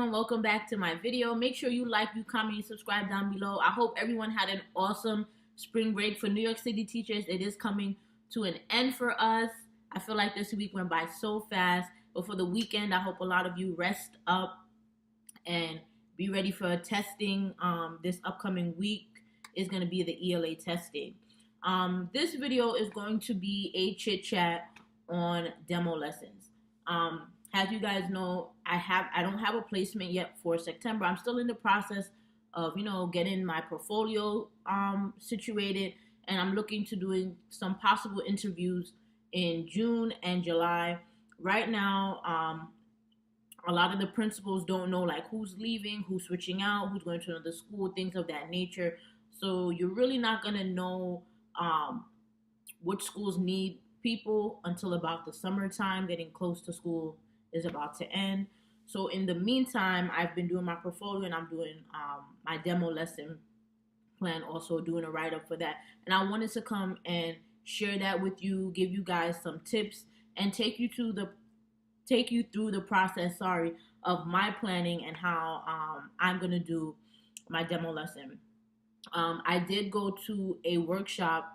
everyone, welcome back to my video. Make sure you like, you comment, you subscribe down below. I hope everyone had an awesome spring break. For New York City teachers, it is coming to an end for us. I feel like this week went by so fast, but for the weekend, I hope a lot of you rest up and be ready for testing. This upcoming week is going to be the ELA testing. This video is going to be a chit chat on demo lessons. As you guys know, I don't have a placement yet for September. I'm still in the process of getting my portfolio situated, and I'm looking to doing some possible interviews in June and July. Right now, a lot of the principals don't know like who's leaving, who's switching out, who's going to another school, things of that nature. So you're really not gonna know which schools need people until about the summertime. Getting close to school is about to end. So in the meantime, I've been doing my portfolio and I'm doing my demo lesson plan, also doing a write-up for that. And I wanted to come and share that with you, give you guys some tips, and take you through the process, of my planning and how I'm gonna do my demo lesson. I did go to a workshop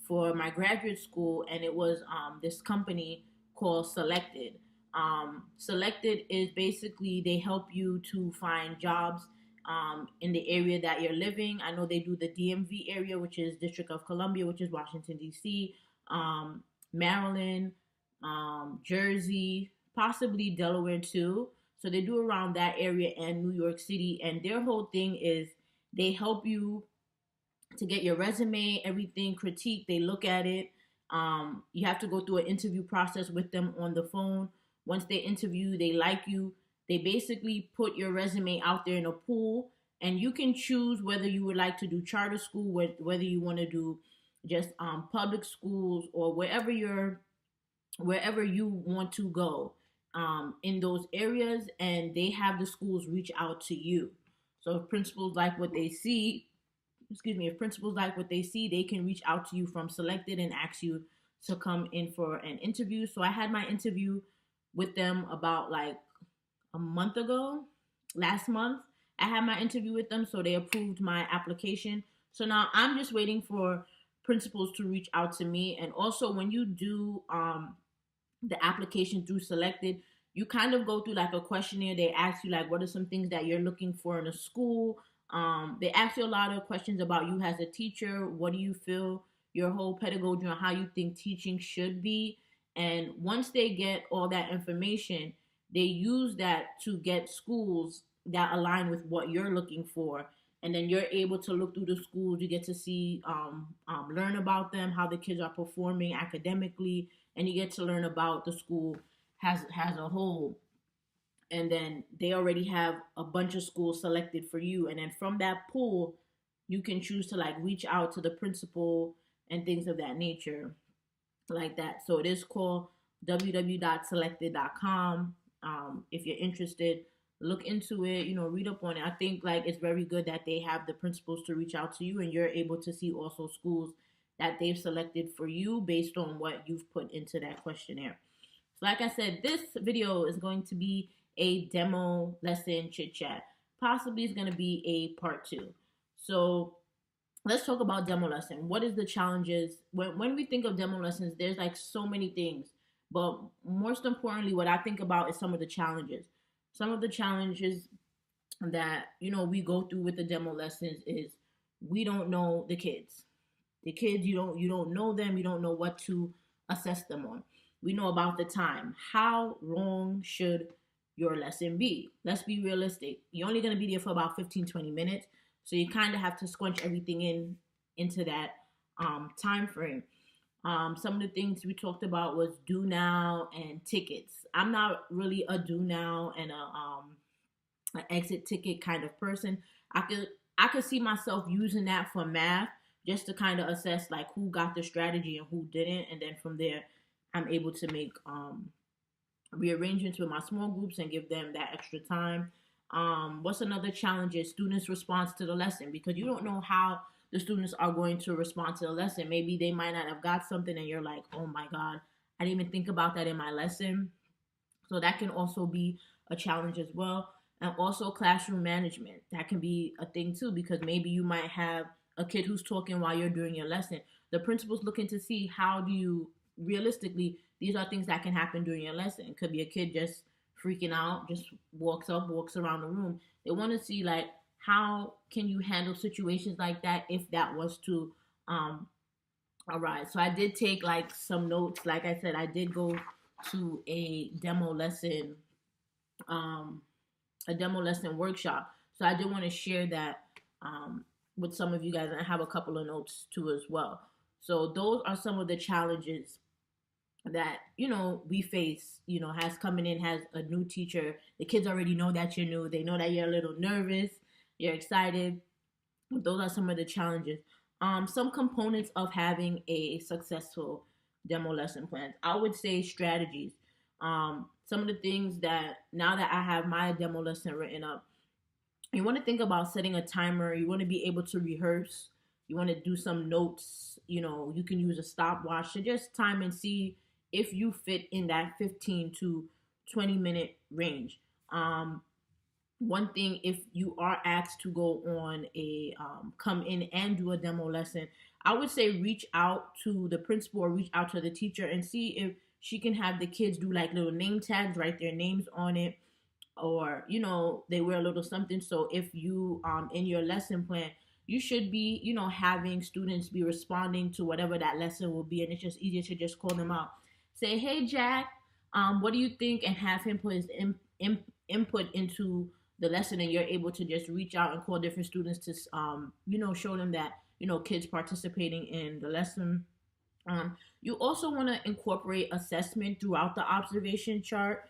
for my graduate school, and it was this company called Selected. Selected is basically, they help you to find jobs in the area that you're living. I know they do the DMV area, which is District of Columbia, which is Washington, D.C., Maryland, Jersey, possibly Delaware too. So they do around that area and New York City. And their whole thing is they help you to get your resume, everything, critique. They look at it. You have to go through an interview process with them on the phone. Once they interview, they like you. They basically put your resume out there in a pool, and you can choose whether you would like to do charter school, whether you want to do just public schools, or wherever you want to go in those areas. And they have the schools reach out to you. So if principals like what they see, they can reach out to you from Selected and ask you to come in for an interview. So I had my interview with them about like a month ago. Last month, I had my interview with them, so they approved my application. So now I'm just waiting for principals to reach out to me. And also, when you do the application through Selected, you kind of go through like a questionnaire. They ask you like, what are some things that you're looking for in a school? They ask you a lot of questions about you as a teacher. What do you feel, your whole pedagogy, on how you think teaching should be? And once they get all that information, they use that to get schools that align with what you're looking for. And then you're able to look through the schools. You get to see, learn about them, how the kids are performing academically, and you get to learn about the school as a whole. And then they already have a bunch of schools selected for you. And then from that pool, you can choose to like reach out to the principal and things of that nature like that. So it is called www.selected.com. If you're interested, look into it, read up on it. I think like it's very good that they have the principals to reach out to you, and you're able to see also schools that they've selected for you based on what you've put into that questionnaire. So like I said, this video is going to be a demo lesson chit chat. Possibly it's going to be a part 2. So let's talk about demo lesson. What is the challenges? When we think of demo lessons, there's like so many things. But most importantly, what I think about is some of the challenges. Some of the challenges that, we go through with the demo lessons is we don't know the kids. The kids, you don't know them. You don't know what to assess them on. We know about the time. How long should your lesson be? Let's be realistic. You're only going to be there for about 15-20 minutes. So you kind of have to squinch everything into that time frame. Some of the things we talked about was do now and tickets. I'm not really a do now and an exit ticket kind of person. I could see myself using that for math, just to kind of assess like who got the strategy and who didn't. And then from there, I'm able to make rearrangements with my small groups and give them that extra time. What's another challenge is students' response to the lesson, because you don't know how the students are going to respond to the lesson. Maybe they might not have got something and you're like, oh my God, I didn't even think about that in my lesson. So that can also be a challenge as well. And also classroom management. That can be a thing too, because maybe you might have a kid who's talking while you're doing your lesson. The principal's looking to see how do you realistically, these are things that can happen during your lesson. It could be a kid just freaking out, just walks up, walks around the room. They want to see like how can you handle situations like that if that was to arise. So I did take like some notes. Like I said, I did go to um, a demo lesson workshop. So I did want to share that with some of you guys, and I have a couple of notes too as well. So those are some of the challenges that we face. Has coming in has a new teacher. The kids already know that you're new. They know that you're a little nervous. You're excited. Those are some of the challenges. Some components of having a successful demo lesson plan. I would say strategies. Some of the things that now that I have my demo lesson written up, you want to think about setting a timer. You want to be able to rehearse. You want to do some notes. You can use a stopwatch to just time and see if you fit in that 15 to 20-minute range. One thing, if you are asked to go on come in and do a demo lesson, I would say reach out to the principal or reach out to the teacher and see if she can have the kids do like little name tags, write their names on it, or they wear a little something. So if you in your lesson plan, you should be having students be responding to whatever that lesson will be, and it's just easier to just call them out, say, hey Jack, what do you think, and have him put his input into the lesson, and you're able to just reach out and call different students to show them that kids participating in the lesson. You also want to incorporate assessment throughout the observation chart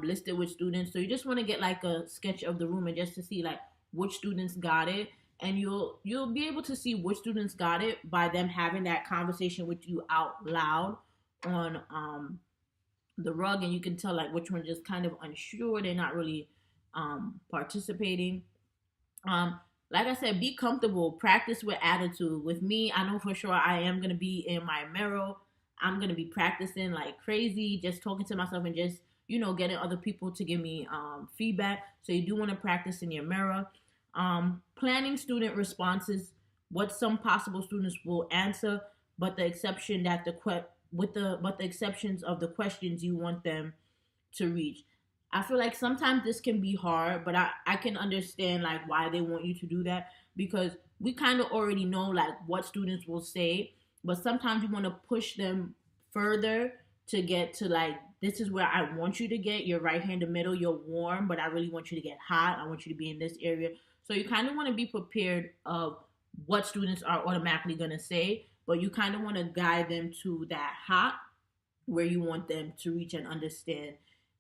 listed with students. So you just want to get like a sketch of the room and just to see like which students got it, and you'll be able to see which students got it by them having that conversation with you out loud on the rug, and you can tell like which one just kind of unsure, they're not really participating. Like I said, be comfortable, practice with attitude. With me, I know for sure I am going to be in my mirror. I'm going to be practicing like crazy, just talking to myself and just, getting other people to give me feedback. So you do want to practice in your mirror. Planning student responses, what some possible students will answer, but the exception that the exceptions of the questions you want them to reach. I feel like sometimes this can be hard, but I can understand like why they want you to do that, because we kind of already know like what students will say, but sometimes you want to push them further to get to like, this is where I want you to get. You're right here in the middle, you're warm, but I really want you to get hot. I want you to be in this area. So you kind of want to be prepared of what students are automatically going to say, but you kind of want to guide them to that hot where you want them to reach and understand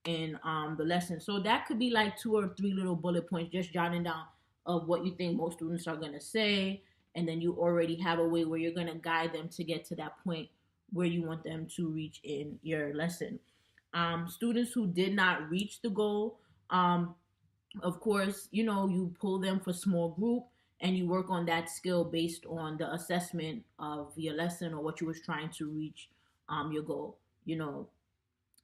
in the lesson. So that could be like 2 or 3 little bullet points, just jotting down of what you think most students are going to say, and then you already have a way where you're going to guide them to get to that point where you want them to reach in your lesson. Students who did not reach the goal, of course, you pull them for small group and you work on that skill based on the assessment of your lesson or what you was trying to reach your goal.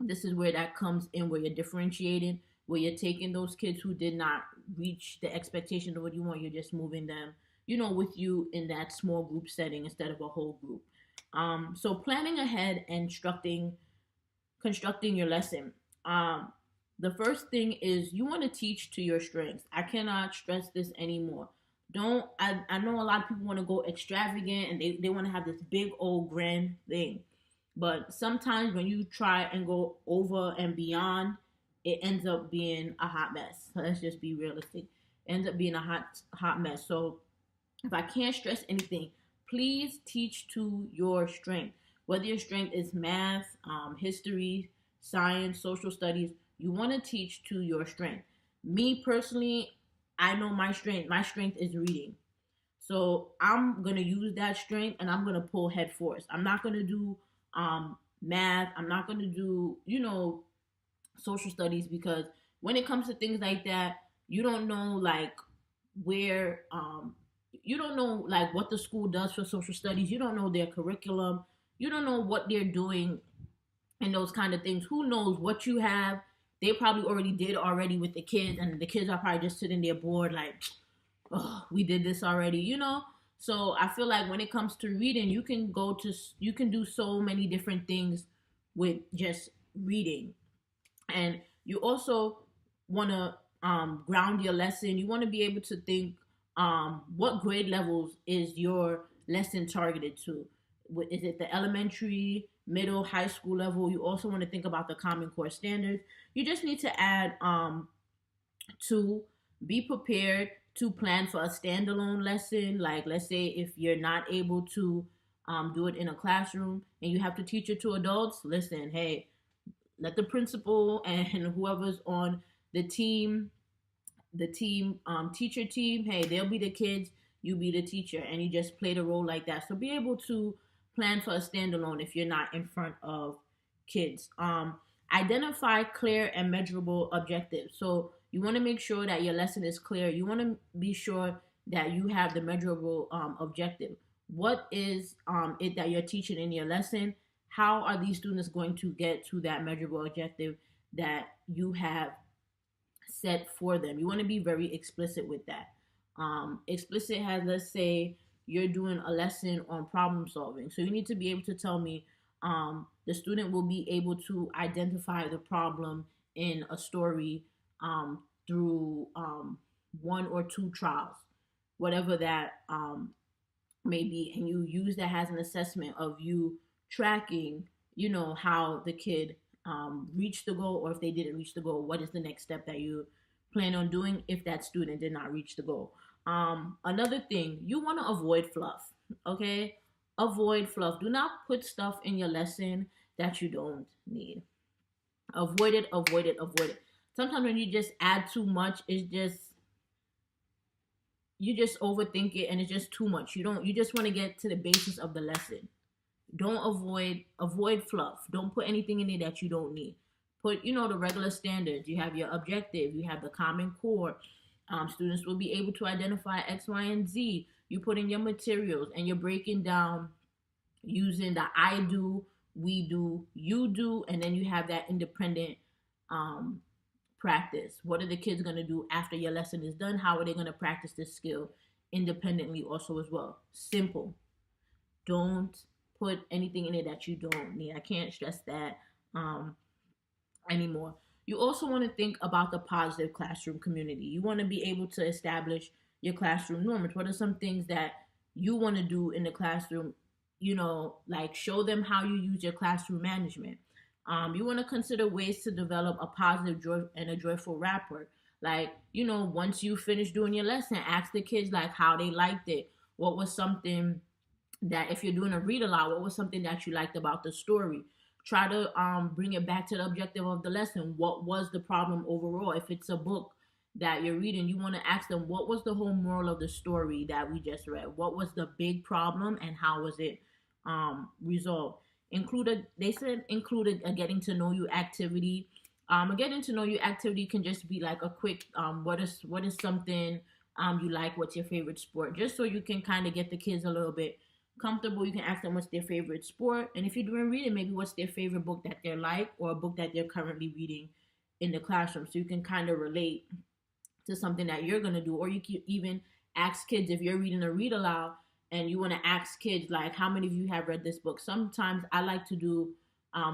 This is where that comes in, where you're differentiating, where you're taking those kids who did not reach the expectation of what you want. You're just moving them, with you in that small group setting instead of a whole group. So planning ahead and constructing your lesson. The first thing is you want to teach to your strengths. I cannot stress this anymore. I know a lot of people want to go extravagant and they want to have this big old grand thing. But sometimes when you try and go over and beyond, it ends up being a hot mess. So let's just be realistic. It ends up being a hot mess. So if I can't stress anything, please teach to your strength. Whether your strength is math, history, science, social studies, you want to teach to your strength. Me personally, I know my strength. My strength is reading. So I'm going to use that strength and I'm going to pull head force. I'm not going to do math. I'm not going to do, social studies, because when it comes to things like that, you don't know like where, you don't know like what the school does for social studies. You don't know their curriculum. You don't know what they're doing and those kind of things. Who knows what you have they probably already did already with the kids, and the kids are probably just sitting there bored, like, oh, we did this already, So I feel like when it comes to reading, you can do so many different things with just reading. And you also want to ground your lesson. You want to be able to think, what grade levels is your lesson targeted to? Is it the elementary, middle, high school level? You also want to think about the Common Core standards. You just need to add to be prepared to plan for a standalone lesson. Like, let's say if you're not able to do it in a classroom and you have to teach it to adults, listen, hey, let the principal and whoever's on the team, teacher team, hey, they'll be the kids, you be the teacher, and you just play the role like that. So be able to plan for a standalone if you're not in front of kids. Identify clear and measurable objectives. So you want to make sure that your lesson is clear. You want to be sure that you have the measurable objective. What is it that you're teaching in your lesson? How are these students going to get to that measurable objective that you have set for them? You want to be very explicit with that. Explicit has, let's say, you're doing a lesson on problem solving. So you need to be able to tell me the student will be able to identify the problem in a story through one or two trials, whatever that may be. And you use that as an assessment of you tracking, how the kid reached the goal, or if they didn't reach the goal, what is the next step that you plan on doing if that student did not reach the goal. Another thing, you want to avoid fluff, okay? Avoid fluff. Do not put stuff in your lesson that you don't need. Avoid it, avoid it, avoid it. Sometimes when you just add too much, you just overthink it and it's just too much. You just want to get to the basis of the lesson. Don't avoid fluff. Don't put anything in it that you don't need. Put, the regular standards. You have your objective. You have the Common Core. Students will be able to identify X, Y, and Z. You put in your materials and you're breaking down using the I do, we do, you do, and then you have that independent practice. What are the kids going to do after your lesson is done? How are they going to practice this skill independently also as well? Simple. Don't put anything in it that you don't need. I can't stress that anymore. You also want to think about the positive classroom community. You want to be able to establish your classroom norms. What are some things that you want to do in the classroom? Like show them how you use your classroom management. You want to consider ways to develop a positive joy and a joyful rapport. Like, once you finish doing your lesson, ask the kids like how they liked it. What was something that, if you're doing a read aloud, what was something that you liked about the story? Try to bring it back to the objective of the lesson. What was the problem overall? If it's a book that you're reading, you want to ask them, what was the whole moral of the story that we just read? What was the big problem and how was it resolved? They said include a getting to know you activity. A getting to know you activity can just be like a quick, what is something you like? What's your favorite sport? Just so you can kind of get the kids a little bit comfortable. You can ask them what's their favorite sport, and if you're doing reading, maybe what's their favorite book that they're like, or a book that they're currently reading in the classroom, so you can kind of relate to something that you're going to do. Or you can even ask kids, if you're reading a read aloud and you want to ask kids like, how many of you have read this book? Sometimes I like to do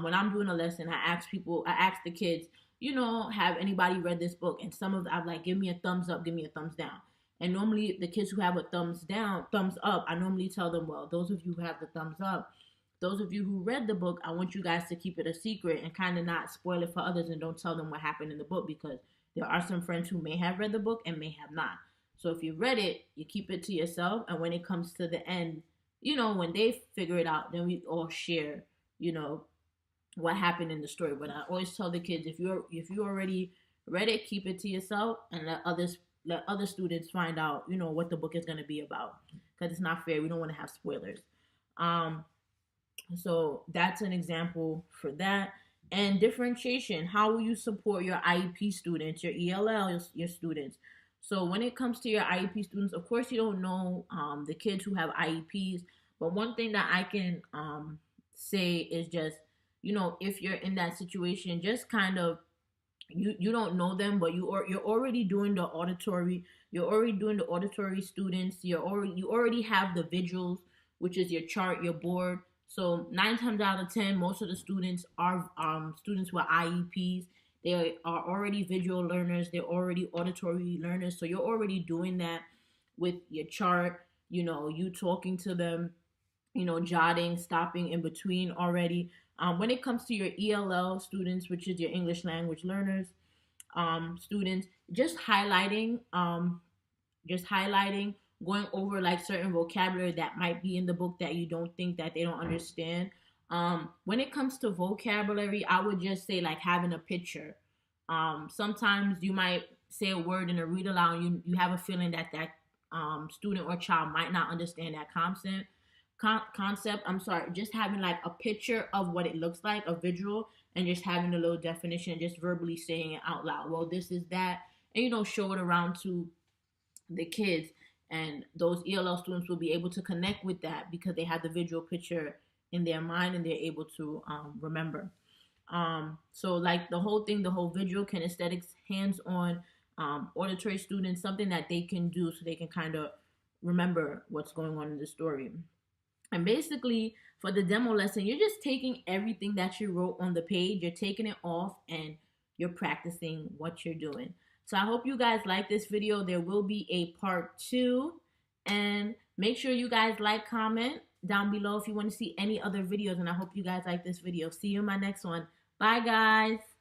when I'm doing a lesson, I ask the kids, have anybody read this book? And some of them, I'm like, give me a thumbs up, give me a thumbs down. And normally the kids who have a thumbs up, I normally tell them, well, those of you who have the thumbs up, those of you who read the book, I want you guys to keep it a secret and kind of not spoil it for others, and don't tell them what happened in the book, because there are some friends who may have read the book and may have not. So if you read it, you keep it to yourself. And when it comes to the end, when they figure it out, then we all share, what happened in the story. But I always tell the kids, if you already read it, keep it to yourself and let other students find out, what the book is going to be about, because it's not fair. We don't want to have spoilers. So that's an example for that. And differentiation. How will you support your IEP students, your ELL, your students? So when it comes to your IEP students, of course, you don't know the kids who have IEPs. But one thing that I can say is just, if you're in that situation, just kind of you don't know them, but you're already doing the auditory. You're already doing the auditory students. You already have the visuals, which is your chart, your board. So 9 times out of 10, most of the students are students with IEPs. They are already visual learners. They're already auditory learners. So you're already doing that with your chart. You talking to them, jotting, stopping in between already. When it comes to your ELL students, which is your English language learners, students, just highlighting, going over like certain vocabulary that might be in the book that you don't think that they don't understand. When it comes to vocabulary, I would just say like having a picture. Sometimes you might say a word in a read aloud, and you have a feeling that student or child might not understand that concept. I'm sorry, just having like a picture of what it looks like, a visual, and just having a little definition, and just verbally saying it out loud. Well, this is that, and show it around to the kids, and those ELL students will be able to connect with that because they have the visual picture in their mind and they're able to remember. So like the whole thing, the whole visual, kinesthetics, hands-on, auditory students, something that they can do so they can kind of remember what's going on in the story. And basically, for the demo lesson, you're just taking everything that you wrote on the page, you're taking it off, and you're practicing what you're doing. So I hope you guys like this video. There will be a part 2. And make sure you guys like, comment down below if you want to see any other videos. And I hope you guys like this video. See you in my next one. Bye, guys.